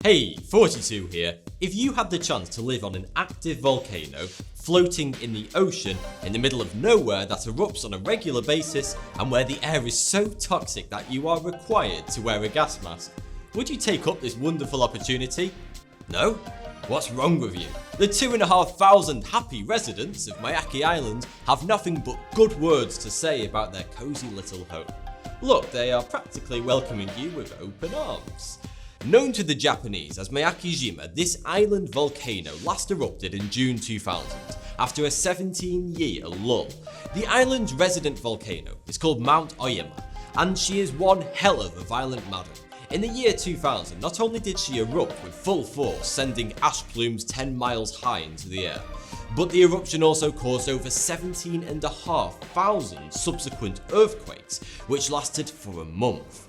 Hey, 42 here. If you had the chance to live on an active volcano, floating in the ocean, in the middle of nowhere that erupts on a regular basis, and where the air is so toxic that you are required to wear a gas mask, would you take up this wonderful opportunity? No? What's wrong with you? The 2,500 happy residents of Miyake Island have nothing but good words to say about their cozy little home. Look, they are practically welcoming you with open arms. Known to the Japanese as miyake-jima, this island volcano last erupted in June 2000, after a 17-year lull. The island's resident volcano is called Mount Oyama, and she is one hell of a violent madam. In the year 2000, not only did she erupt with full force, sending ash plumes 10 miles high into the air, but the eruption also caused over 17,500 subsequent earthquakes, which lasted for a month.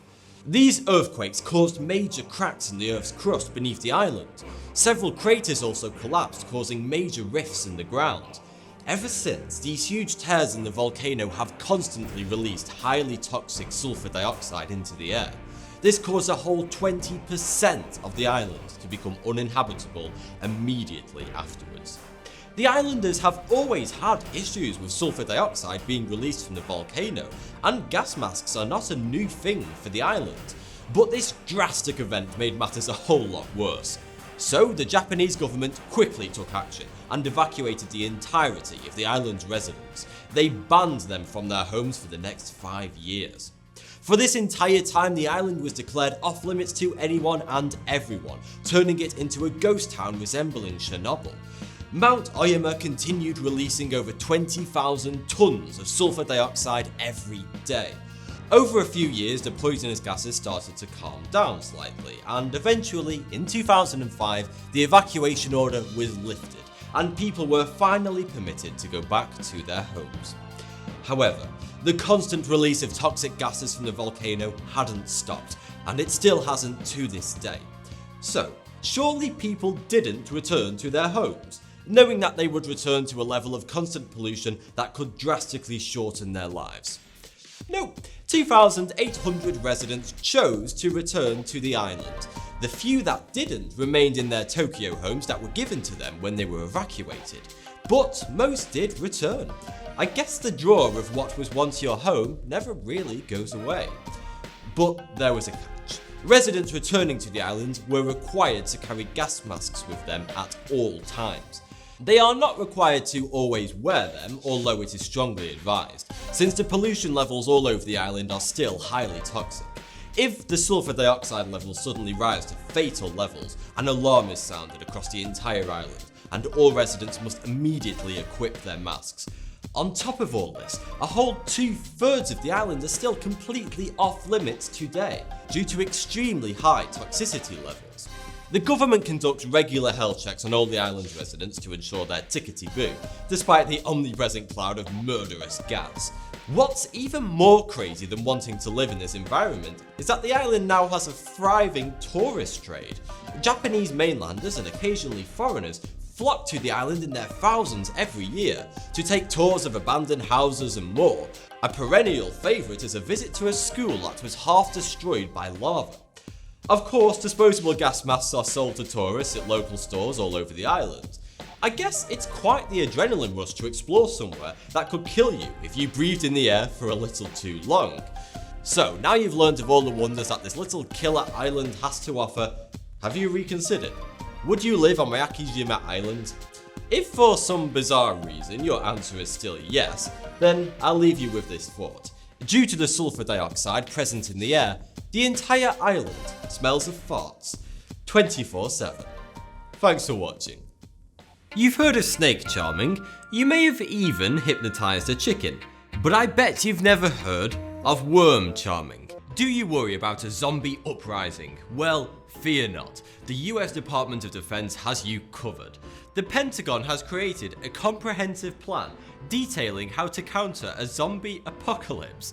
These earthquakes caused major cracks in the Earth's crust beneath the island. Several craters also collapsed, causing major rifts in the ground. Ever since, these huge tears in the volcano have constantly released highly toxic sulfur dioxide into the air. This caused a whole 20% of the island to become uninhabitable immediately afterwards. The islanders have always had issues with sulfur dioxide being released from the volcano, and gas masks are not a new thing for the island. But this drastic event made matters a whole lot worse. So the Japanese government quickly took action and evacuated the entirety of the island's residents. They banned them from their homes for the next 5 years. For this entire time, the island was declared off limits to anyone and everyone, turning it into a ghost town resembling Chernobyl. Mount Oyama continued releasing over 20,000 tons of sulfur dioxide every day. Over a few years, the poisonous gases started to calm down slightly, and eventually, in 2005, the evacuation order was lifted, and people were finally permitted to go back to their homes. However, the constant release of toxic gases from the volcano hadn't stopped, and it still hasn't to this day. So, surely people didn't return to their homes, knowing that they would return to a level of constant pollution that could drastically shorten their lives. No, 2,800 residents chose to return to the island. The few that didn't remained in their Tokyo homes that were given to them when they were evacuated, but most did return. I guess the draw of what was once your home never really goes away. But there was a catch. Residents returning to the island were required to carry gas masks with them at all times. They are not required to always wear them, although it is strongly advised, since the pollution levels all over the island are still highly toxic. If the sulfur dioxide levels suddenly rise to fatal levels, an alarm is sounded across the entire island, and all residents must immediately equip their masks. On top of all this, a whole 2/3 of the island are still completely off limits today, due to extremely high toxicity levels. The government conducts regular health checks on all the island's residents to ensure they're tickety-boo, despite the omnipresent cloud of murderous gas. What's even more crazy than wanting to live in this environment is that the island now has a thriving tourist trade. Japanese mainlanders and occasionally foreigners flock to the island in their thousands every year to take tours of abandoned houses and more. A perennial favourite is a visit to a school that was half destroyed by lava. Of course, disposable gas masks are sold to tourists at local stores all over the island. I guess it's quite the adrenaline rush to explore somewhere that could kill you if you breathed in the air for a little too long. So, now you've learned of all the wonders that this little killer island has to offer, have you reconsidered? Would you live on Miyake-jima Island? If for some bizarre reason your answer is still yes, then I'll leave you with this thought. Due to the sulfur dioxide present in the air, the entire island smells of farts 24/7. Thanks for watching. You've heard of snake charming, you may have even hypnotized a chicken, but I bet you've never heard of worm charming. Do you worry about a zombie uprising? Well, fear not. The US Department of Defense has you covered. The Pentagon has created a comprehensive plan detailing how to counter a zombie apocalypse.